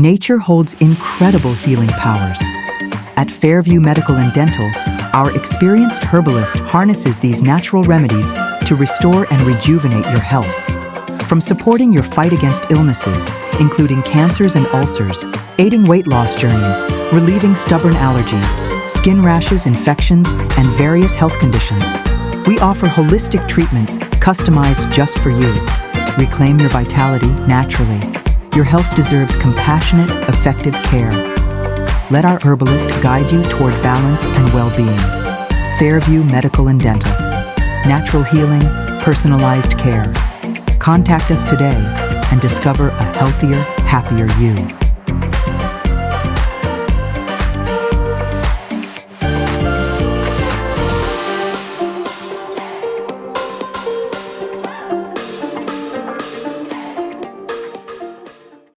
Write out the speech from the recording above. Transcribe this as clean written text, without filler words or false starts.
Nature holds incredible healing powers. At Fairview Medical and Dental, our experienced herbalist harnesses these natural remedies to restore and rejuvenate your health. From supporting your fight against illnesses, including cancers and ulcers, aiding weight loss journeys, relieving stubborn allergies, skin rashes, infections, and various health conditions, we offer holistic treatments customized just for you. Reclaim your vitality naturally. Your health deserves compassionate, effective care. Let our herbalist guide you toward balance and well-being. Fairview Medical and Dental. Natural healing, personalized care. Contact us today and discover a healthier, happier you.